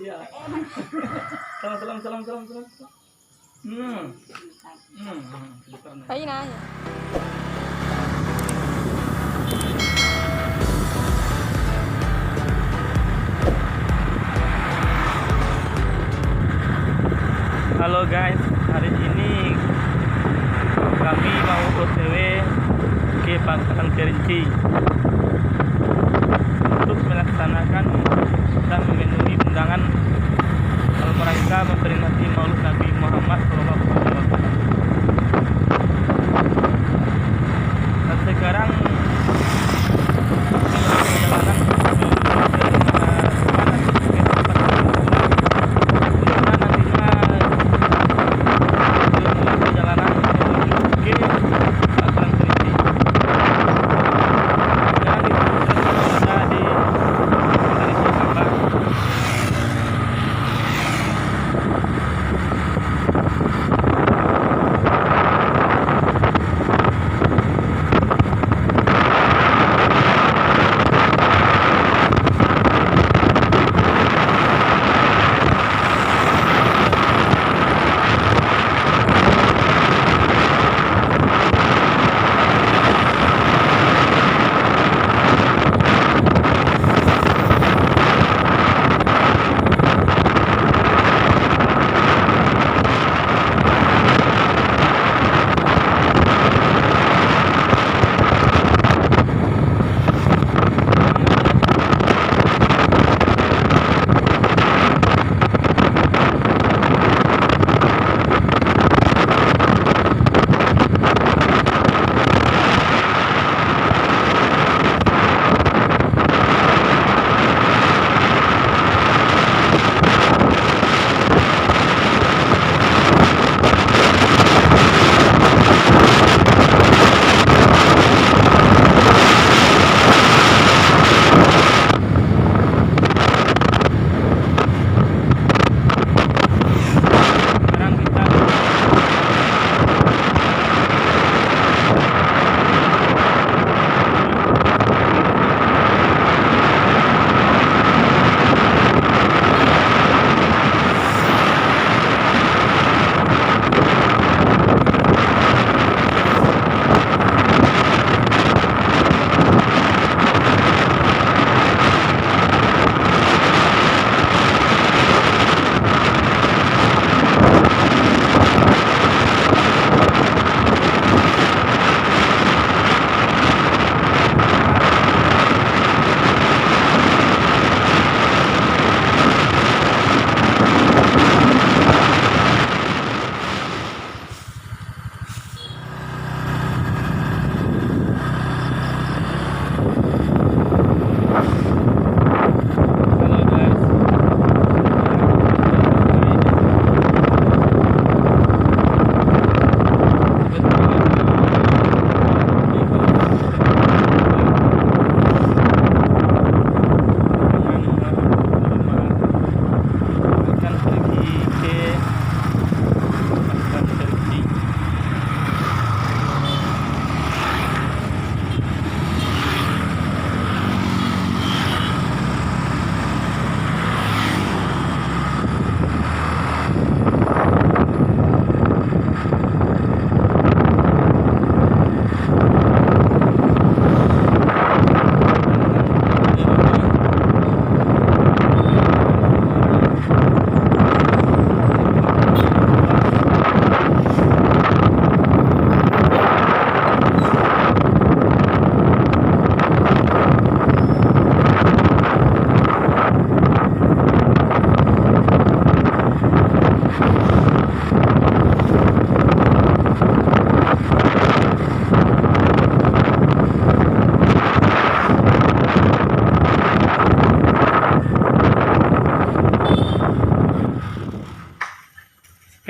Iya. Salam, salam, salam, salam, salam. Kayo na. Halo guys, hari ini kami mau OTW ke Pangkalan Kerinci untuk melaksanakan dan memenuhi undangan dalam rangka memperingati Maulid Nabi Muhammad SAW. Dan sekarang perjalanan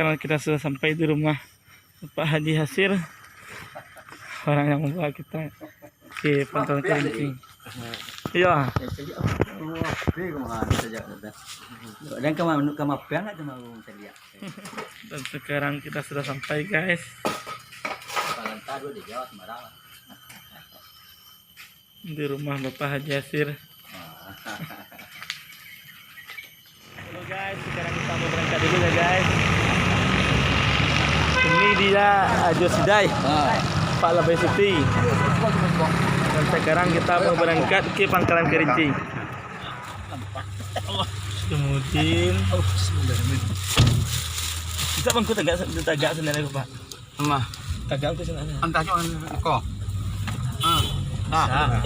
sekarang kita sudah sampai di rumah Pak Haji Hasir, orang yang membawa kita ke Pangkalan Kerinci. Iya. Dan sekarang kita sudah sampai guys di rumah Bapak Haji Hasir. Halo Guys, sekarang kita mau berangkat dulu ya guys. Ini dia Josidai, Pak Labai Suti. Dan sekarang kita mau berangkat ke Pangkalan Kerinci. Kemudian, bisa bangku tegak sebenarnya Pak. Mah, Tegak ke sana. antah cuman kok.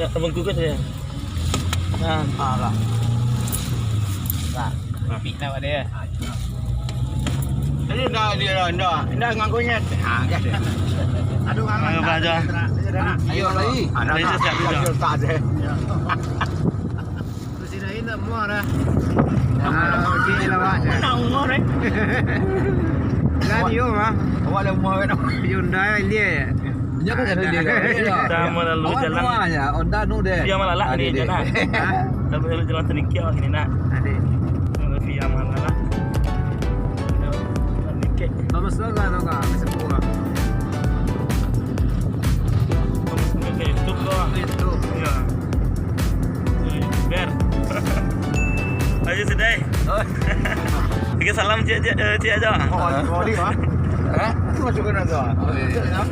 Ya, bangku ke saya. Nah, Lah. Pina Pak dia. Ini dah ngakunya. Gas dia. Aduh, Ayo, Pak, aja. Ayo lagi. Lagi siap juga. Tak ada. Presiden dah muar dah. Okey lah Pak. Nak umur eh. Radio mah. Awak dah muar kan. Hyundai dia. Dia kan ada dia. Kita melalui jalan. Ya, Honda nu deh. Via Malalah ni jalan. Kita melalui jalan Tenikia ini nak. Adik. Melalui Via Malalah. Tenikia. Bagus lah kan semua. Kamu sampai ke YouTube kau. Itu. Ya. YouTuber. Ayo sedai. Oke, salam Cik aja. Oh, di mah. Masukin aja.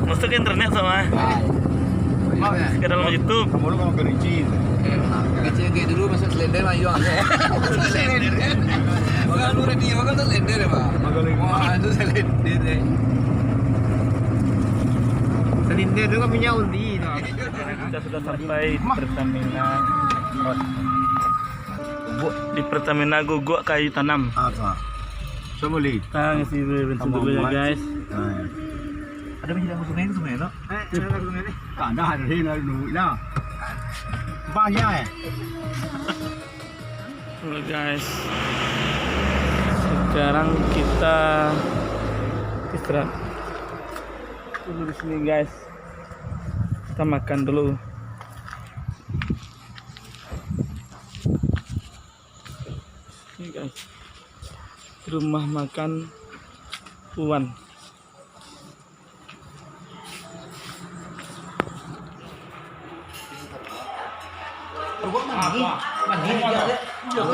Masuk ke internet sama. Ke dalam YouTube. Kamu lu mau kerinci. Kecil kayak dulu masuk selender mah yuang. Selender. Makan lu ready makan tuh selender ya, Pak. Wah, itu selender deh. Selender itu kan punya undi. Kita sudah sampai di Pertamina. Di Pertamina Gogok Kayu Tanam. Apa? Semuli. Kita ngisi bensin dulu ya guys. Ada minyak sungai itu sungai, no? Sungai ni. Tak ada hari lalu lah. Banyak Halo guys. Sekarang kita istirahat dulu di sini guys. Kita makan dulu. Ini guys. Rumah makan Puan.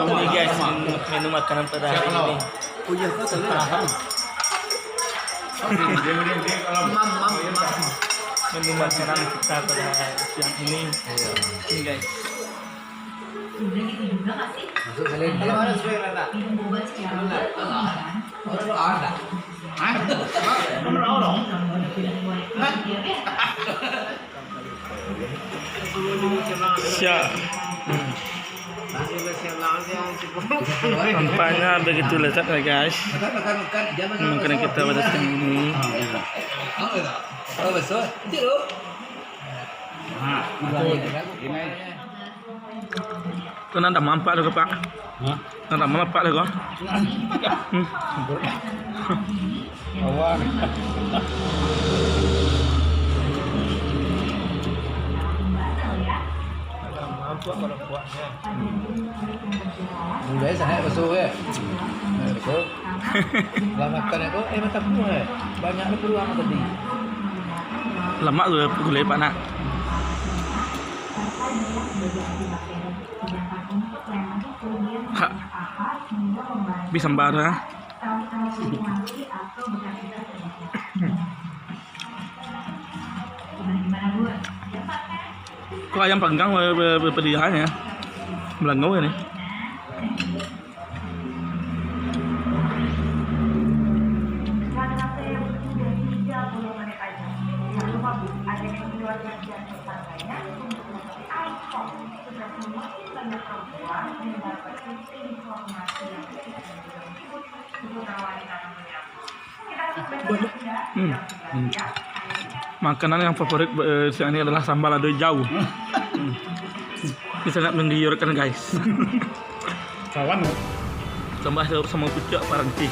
Ini guys, menu makanan pada hari ini. Oh iya, kau salah. Menu makanan kita pada siang ini. Ini guys. Masuk selender. Mana selender nak? Ada. Siap. Tampaknya begitu lezat ya guys. Makanan kita pada siang ini. Oh, besar. Itu loh. Kau nak mampak lagi Pak? Nak mampak lagi? Awak. Mulai sana besar ke? Besar. Lah makan itu macam tu banyak ada peluang tadi. Lemak tu gulai Pak nak. Hak. Bisa sambara. Kok ayam panggang berpediahannya? Melangau ini. Makanan yang favorit siang ini adalah sambal lado jauh. Ini sangat menggiurkan guys. Kawan. Tambah sama pucuk paranti.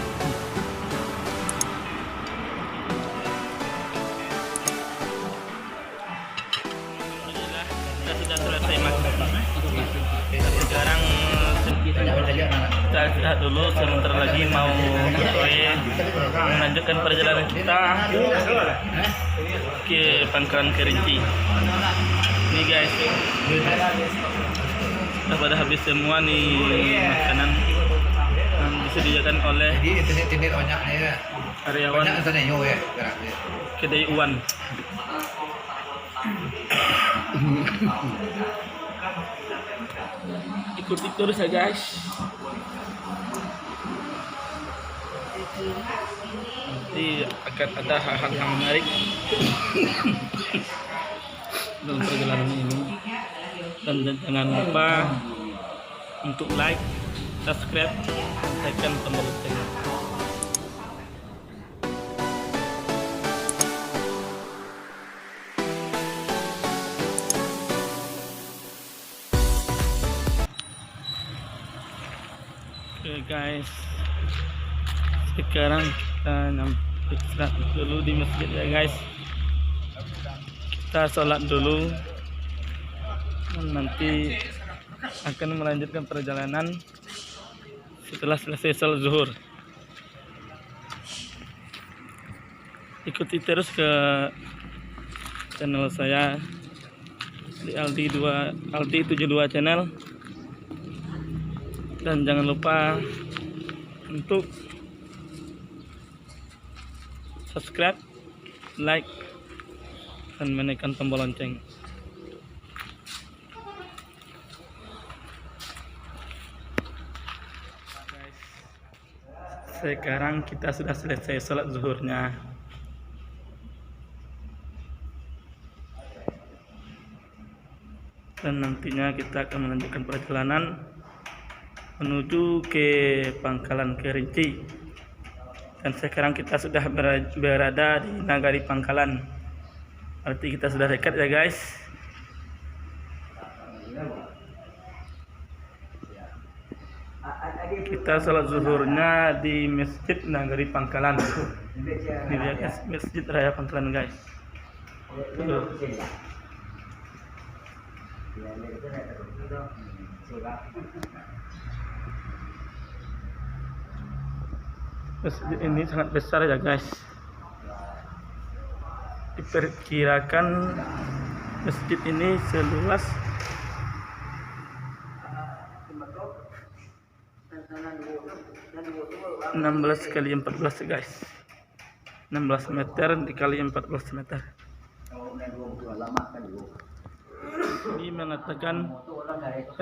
Kita sudah selesai makan. Sekarang kita istirahat dulu, sebentar lagi mau melanjutkan perjalanan kita ke Pangkalan Kerinci. Ini guys, udah pada habis semua nih makanan. Dan di disediakan oleh Jadi internet banyaknya ya. karyawan Banyak internet yo ya. Geraknya. kedai Uwan. Ikuti terus ya guys. Nanti akan ada hal-hal yang menarik dalam perjalanan ini. Dan jangan lupa untuk like, subscribe, dan tekan tombol lonceng. Oke guys, sekarang kita nyampe istirahat dulu di masjid ya guys. Kita sholat dulu, nanti akan melanjutkan perjalanan setelah selesai sholat zuhur. Ikuti terus ke channel saya di Aldi72 channel. Dan jangan lupa untuk subscribe, like, dan menekan tombol lonceng. Sekarang kita sudah selesai sholat zuhurnya. Dan nantinya kita akan melanjutkan perjalanan menuju ke Pangkalan Kerinci. Dan sekarang kita sudah berada di Nagari Pangkalan. Berarti kita sudah dekat ya guys. Kita sholat zuhurnya di Masjid Nagari Pangkalan. Ini dia guys, Masjid Raya Pangkalan guys. Tuh. Masjid ini sangat besar ya guys. Diperkirakan masjid ini seluas 16 kali 14 guys. 16 meter dikali 14 meter. Ini mengatakan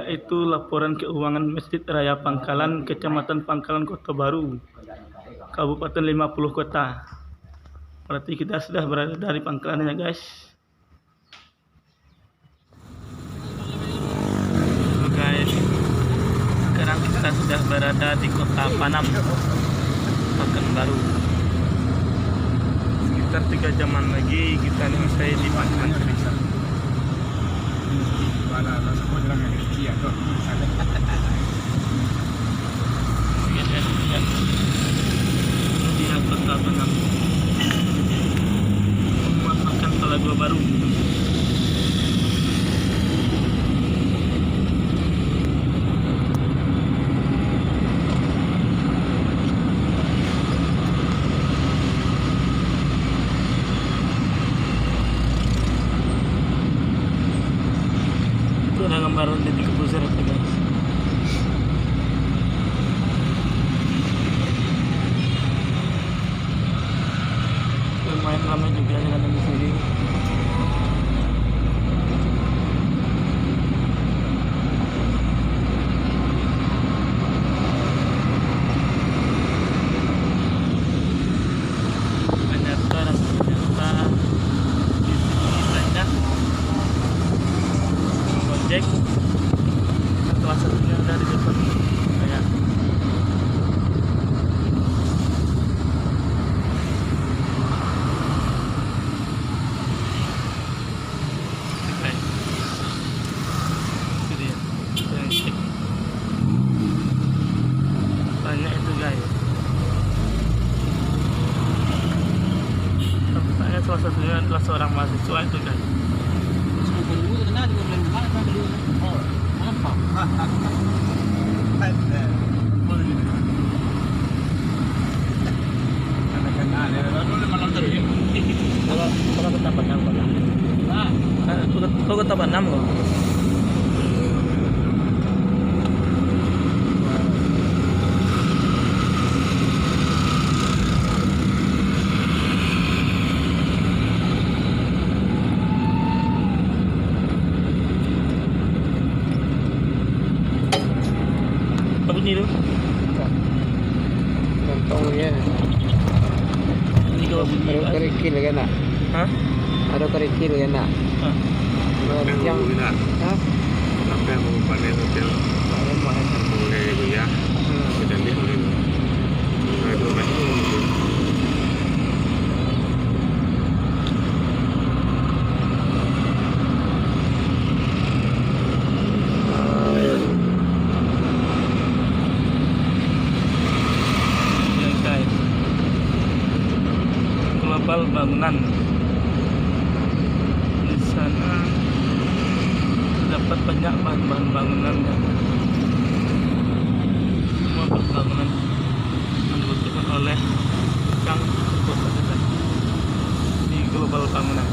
yaitu laporan keuangan Masjid Raya Pangkalan, Kecamatan Pangkalan, Kota Baru, Kabupaten 50 Kota. Berarti kita sudah berada dari Pangkalan ya guys. Oke guys, sekarang kita sudah berada di Kota Panam, Pekanbaru. Sekitar 3 jaman lagi kita selesai di Pangkalan Kerinci. Lihat Kota Panam. Tempat makan Talago Baru. Itu ada gambar titik pusar itu guys. Lumayan ramai juga jalan di sini. Ternyata di sini banyak ojek. Salah satunya ada di depan saya. Banyak itu guys. Saya salah satunya adalah seorang mahasiswa itu guys. Kalau ke Tapan Nam kok. Kau ke Tapan Nam kok. tu. Kantongnya. Ini kalau bunyi. Ada kerikil kan nak? Hah? Ada kerikil kan nak? Hah? Yang hah? Apa yang mau panen hotel? Ada mahal. Mulai kuliah. Kita lihat dulu. Itu macam Ya guys. Global bangunan. Di sana terdapat banyak bahan-bahan bangunan ya. Semua bangunan yang dibutuhkan oleh Kang Kota Desa di global bangunan.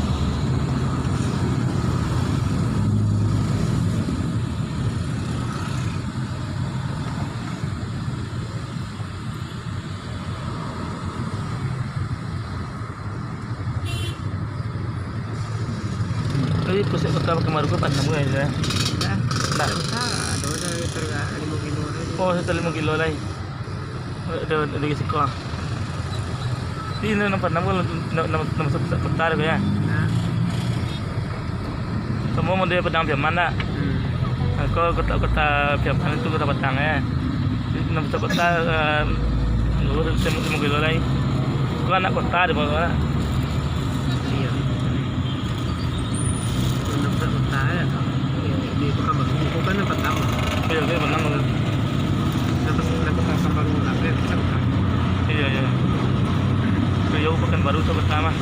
Tapi pusat kota Kemaruku pandang gue ya. Nah, oh setelah 5 kilo lagi. Ada di sekolah. Ini nampak nama pusat kota ada ya. Kamu mau dia Padang Piaman tak? Kau kota Piaman itu kota Padang ya. Nama pusat kota urut 5 kilo lagi. Kau anak kota di bawah. Iya. Untuk kota ya. Di Pekanbaru bukan tempat tamu. Iya, dia menang. Dapat Pekanbaru apa ya? Iya, iya. Riau Pekanbaru itu pertama.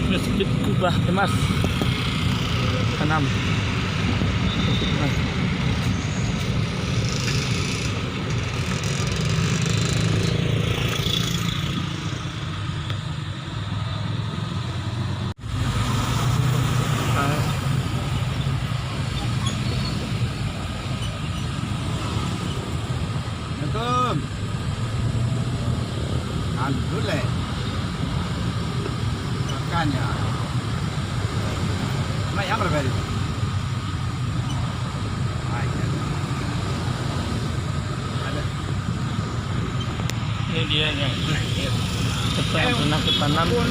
Masjid Kubah Emas 6. Assalamualaikum. Alhamdulillah. Makannya. Mak yang berapa ini? Ada. Ini dia ya. Kita yang pernah ketanam dia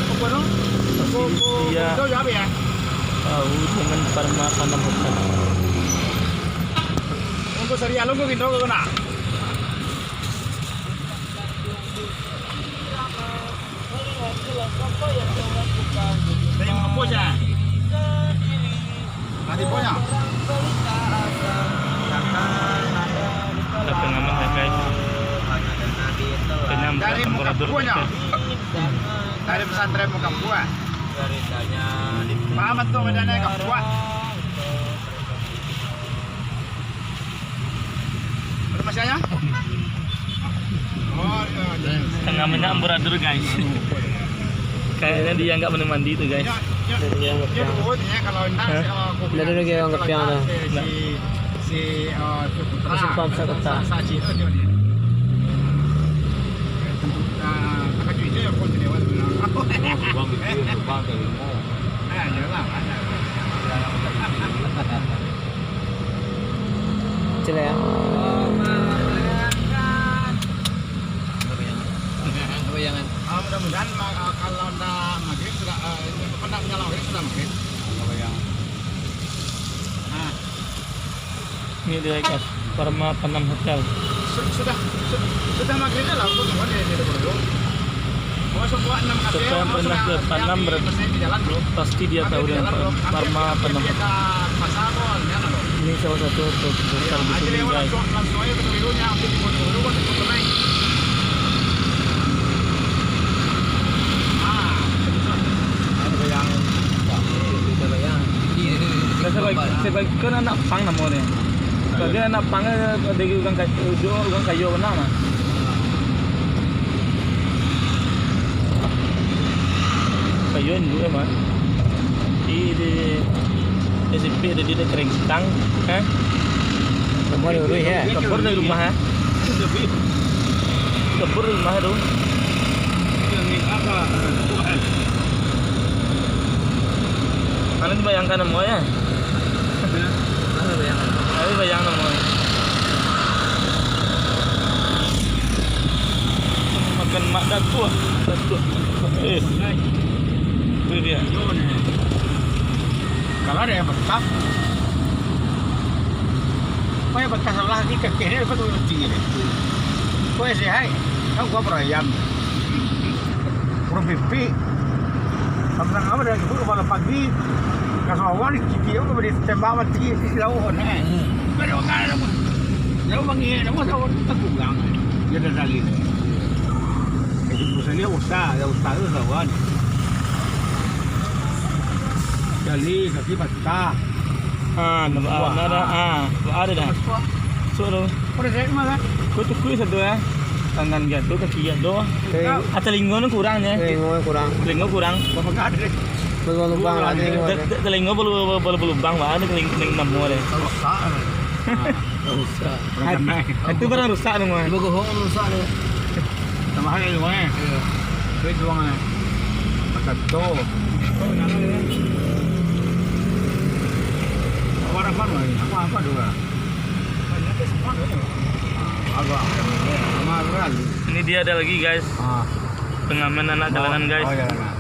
tahu dengan Parma Panam Hotel. Untuk serial lu gitu kau nak? Saya mau apa saja? Nanti punya. Kita pengaman ya guys. Kenyam Dari muka temperatur. punya. Dari pesantren muka buah. Paham tuh bedanya muka buah. Ada masanya? Oh, iya. Namanya amburadul guys. Kayaknya dia nggak pernah mandi tuh guys. Dia dulunya kalau entar kalau Dari lagi yang kepiang tuh. si Masih paham saya kata. Saji itu dia. Kakak cuy itu ya pun dia waktu itu. Bang itu bang dari mau. Jelas ada. Cila ya. Kebayangan. Mudah-mudahan kalau anda maghrib sudah pernah menyala maghrib sudah maghrib. Kebayangan. Nah, Ini dia guys. Parma Panam Hotel. sudah maghribnya lah untuk semua di dulu. Oh, semua 6 KPO. Siapa yang pernah ke Panam berarti di jalan bro. pasti dia tahu dengan Parma Panam Hotel. Pasar kok, nyala loh. Ini salah satu hotel terbesar di Aja sini lewat guys. langsung aja ke dulunya, untuk di dulu kok cukup naik. Sebagai anak pang namanya. Sebagai anak pang dari ugang kayu benar mah. Kayu dulu mah. Di SMP ada di Kerengtang, eh? Semua dulu ya. Kabur dari rumah, kebur rumah itu. Ini apa? Kalian bayangkan semua ya. Tapi bayang semua. Makan mak datua. Itu dia. Kalau ada yang bekas, kau yang bekas lagi kekehnya betul tinggi ni. Kau yang sehat, kau gua berayam, pipi. Sampai apa dah kita malam pagi, kalau awal kita tu beri tembak mati di laut ni. Ada orang ada pun, ada bangi, ada orang tak kurang. Dia dah lagi. Jadi pusatnya ustaz tu kawan. Jadi kaki patah. Ada dah. So tu. Kau dah saya mana? Kau tu kuih satu ya. Tangan jatuh, kaki jatuh. Telinga tu kurangnya. Telinga kurang. Bapak ada deh. Telinga perlu lubang, ada telinga nemu deh. Rusak. Itu barang rusak semua. Rusak tu. Sama hal itu ni. Kau jual ni. Macam tu. Apa ni? Apa dua? Agak. Amaran. Ini dia ada lagi guys. Pengamen anak jalanan guys. Oh jalanan.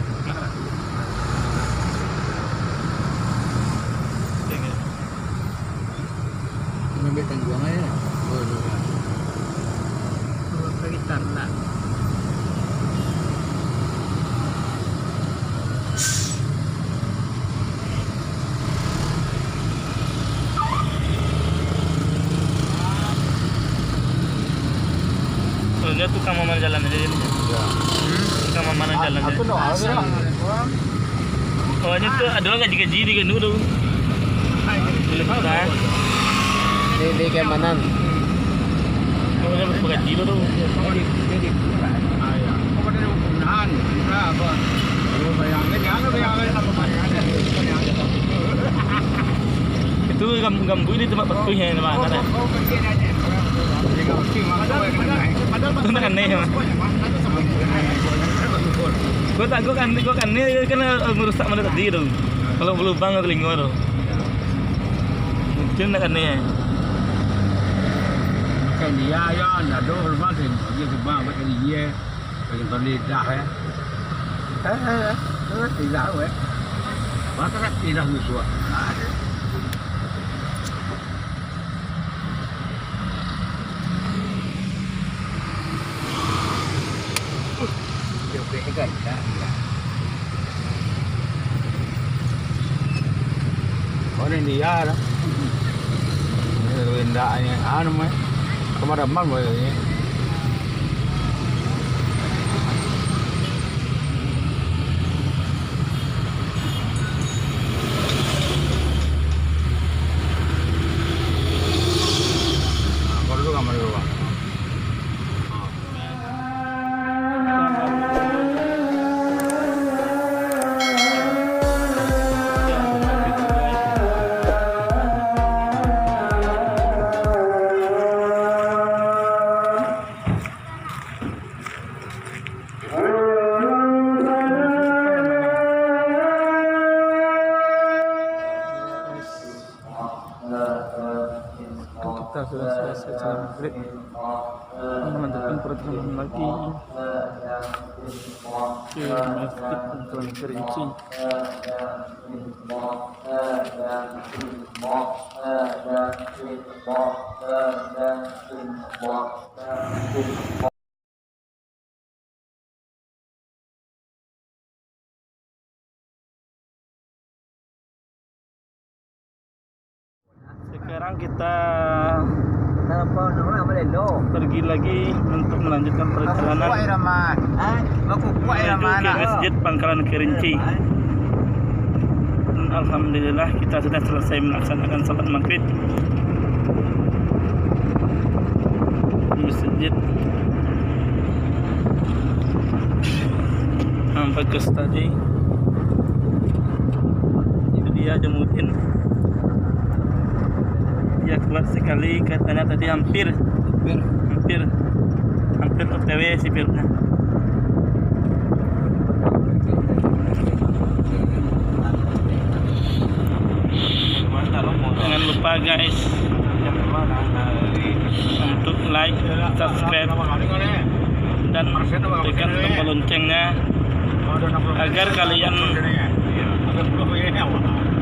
Ambil tangguang aja. Keritan lah. Dia tukang mana jalan aja ini. Tukang mana jalan aja. Aku nak ada. Oh ini tuh ada orang gaji di kan dulu. Lepas dah. Di kemanan. Kau dah bergaji dulu. Jadi ayah. Kau pada penggunaan berapa? Kalau bayangkan apa bayangkan? Itu gambu di tempat patuhnya ni mana dah. Kau kecil aja. Itu nak aneh mah. Kau kan ni kan merusak mana tadi tu. Kalau berlubang atau telinga tu. Mungkin nak aneh. Kan dia ya ada berapa kan? Dia cuma macam dia. Macam tadi dah ya. Tidak tahu ya. Masa tidak musuh. Orang dia lah. Ini rendahnya, namanya. Pemadaman boleh. Kalau tu kamar dulu. Kita sudah selesai salat maghrib. Melanjutkan perjalanan lagi ke Masjid Pangkalan Kerinci. Sekarang kita pergi lagi untuk melanjutkan perjalanan menuju ke Masjid Pangkalan Kerinci. Dan alhamdulillah kita sudah selesai melaksanakan salat maghrib di masjid. Bagus tadi. Itu dia Jamuddin. Dia kelas sekali katanya tadi hampir hampir OTW sipirnya. Jangan lupa guys untuk like, subscribe, dan tekan tombol loncengnya agar kalian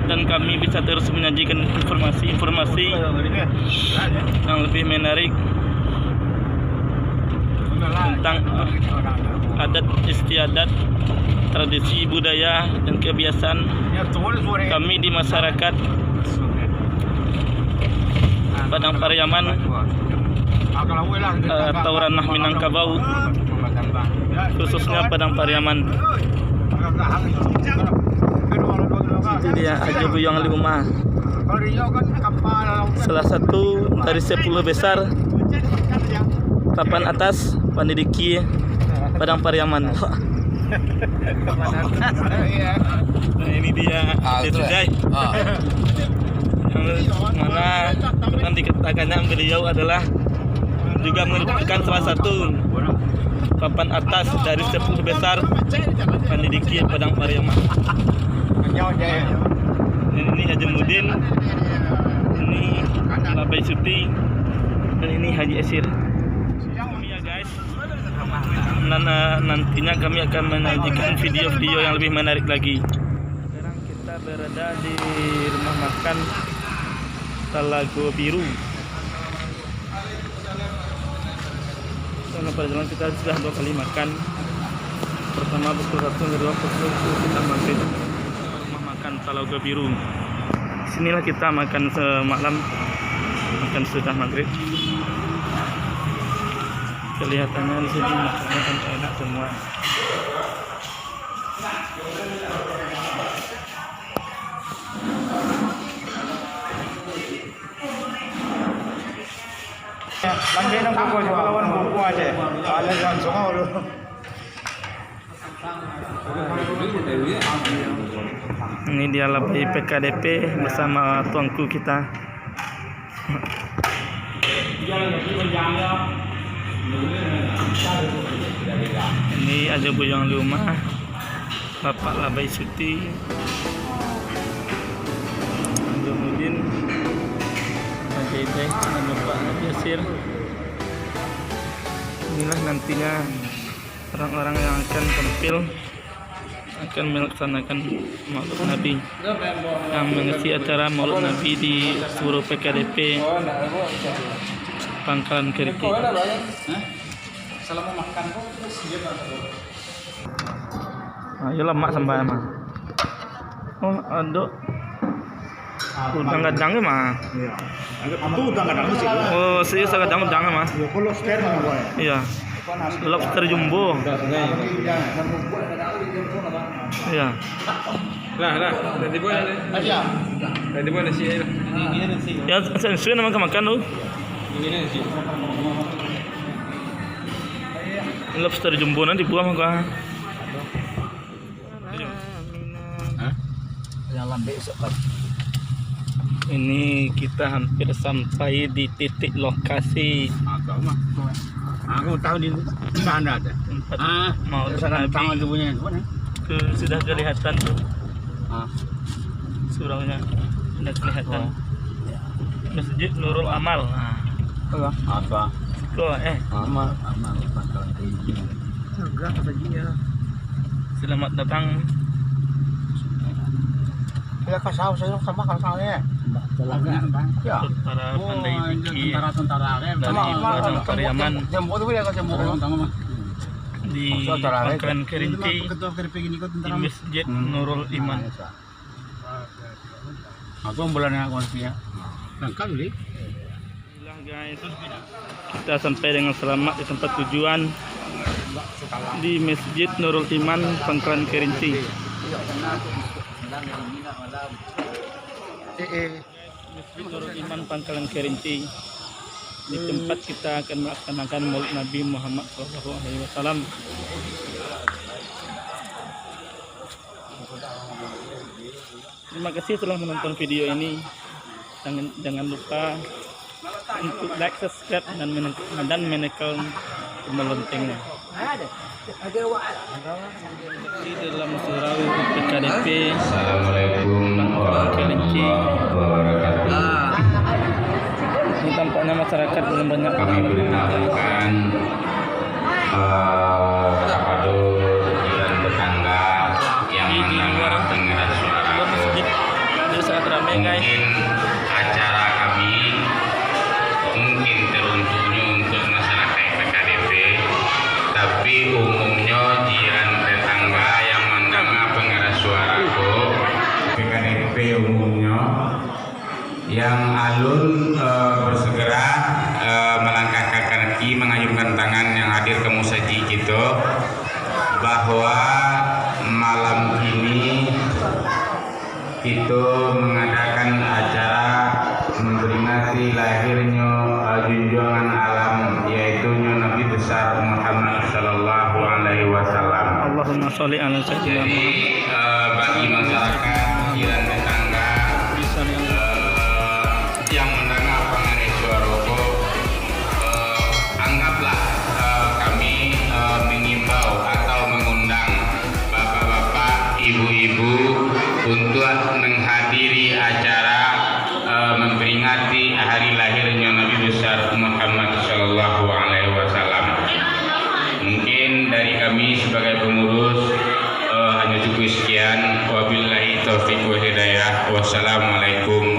dan kami bisa terus menyajikan informasi-informasi yang lebih menarik tentang adat istiadat, tradisi, budaya, dan kebiasaan kami di masyarakat Padang Pariaman atau Ranah Minangkabau, khususnya Padang Pariaman. Itu dia Aja Buyong Liuma, salah satu dari 10 besar papan atas pendidiki Padang Pariaman. Nah, ini dia Desujai, yang mana pernah dikatakannya beliau adalah juga merupakan salah satu papan atas dari 10 besar pendidiki Padang Pariaman. Ini Haji Mudin, ini Labai Suti, dan ini Haji Esir. Ya guys, nantinya kami akan menyajikan video-video yang lebih menarik lagi. Sekarang kita berada di rumah makan Talago Biru. Karena pada jalan kita sudah 2 kali makan. Pertama pukul 1, kedua pukul 1 kita maghrib. Rumah makan Talago Biru. Sinilah kita makan semalam, makan sudah maghrib. Kelihatannya di sini makannya enak semua. Lagi nang buku juga lawan buku aja. Ada yang semua lu. Ini dia Labai PKDP bersama tuanku kita. Ini Aja Buyong Liuma, Bapak Labai Suti, Haji Mudin, Haji Ideh, dan Bapak Haji Asir. Inilah nantinya orang-orang yang akan tampil, akan melaksanakan Maulid Nabi, yang mengisi acara Maulid Nabi di seluruh PKDP Pangkalan Keriki. Ayo lemak sampai mah. Oh, aduk. Udang gadang mah. Iya. Agak itu udah enggak ada sih. Oh, serius gadang mah. Ya kalau ster mana boy. Iya. Lobster jumbo. Iya. Lah, tadi boleh deh. Aja. Tadi boleh sih. Ya, saya nama makan lu. Ini sih. Lobster jumbo nanti buang mah. Jalan besok pagi. Ini kita hampir sampai di titik lokasi. Agak mah. Aku tahu di sana ada. Mau Sana Nabi. tangan tubuhnya. Sudah kelihatan tuh Ah. suraunya, sudah kelihatan. Masjid Nurul Amal. Nah, Apa? kok Amal Pangkalan Keriki. enggak saja. Selamat datang. Ya kasau saya sama kasalnya. Ya. Para pandai fikih Tentara dari Padang Pariaman Jembo tuh ya jembo. di Pangkalan Kerinci di Masjid Nurul Iman. Aku bulan yang konspirasi. Nangkal deh. Alhamdulillah guys, kita sampai dengan selamat di tempat tujuan di Masjid Nurul Iman Pangkalan Kerinci. Masjid Nurul Iman Pangkalan Kerinci, di tempat kita akan melaksanakan Maulid Nabi Muhammad SAW. Terima kasih telah menonton video ini. Jangan lupa untuk like, subscribe, dan menekan melonteng. Di dalam surau PKDP Assalamualaikum warahmatullahi wabarakatuh. ini tampaknya masyarakat belum banyak. Kami beritahukan kapadur dan tetangga yang mendengar suara Masjid ini sangat ramai guys. mungkin acara kami mungkin teruntuknya untuk masyarakat PKDP, tapi umumnya jiran tetangga yang mendengar pengeras suaraku PKDP umumnya yang alun bersegera melangkahkan kaki mengayunkan tangan yang hadir ke musaji gitu bahwa malam ini kita mengadakan acara memperingati lahirnya junjungan alam yaitu Nabi besar Muhammad Sallallahu Alaihi Wasallam. Allahumma sholli ala sayyidina Jadi Muhammad. bagi masyarakat jiran tetangga yang mendengar pengeras suaraku, anggaplah kami mengimbau atau mengundang bapak-bapak, ibu-ibu untuk menghadiri acara memperingati hari lahirnya Nabi besar Muhammad Sallallahu Alaihi Wasallam. Mungkin dari kami sebagai pengurus hanya cukup sekian. Wabillahi taufiq wa hidayah. Wassalamualaikum